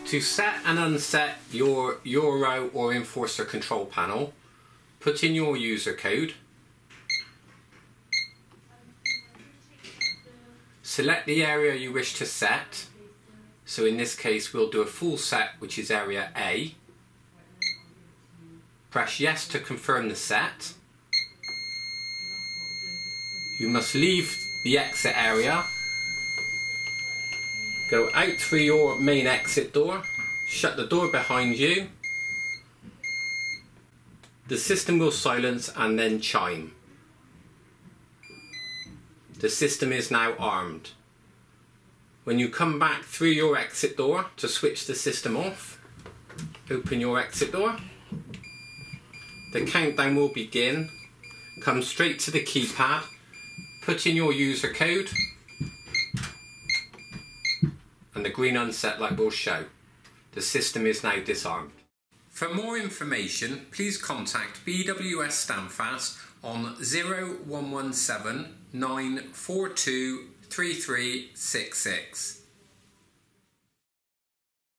To set and unset your Euro or Enforcer control panel, put in your user code. Select the area you wish to set. So in this case we'll do a full set, which is area A. Press yes to confirm the set. You must leave the exit area. Go out through your main exit door, shut the door behind you. The system will silence and then chime. The system is now armed. When you come back through your exit door to switch the system off, open your exit door. The countdown will begin. Come straight to the keypad, put in your user code, and the green unset light will show. The system is now disarmed. For more information, please contact BWS Standfast on 0117 942 3366.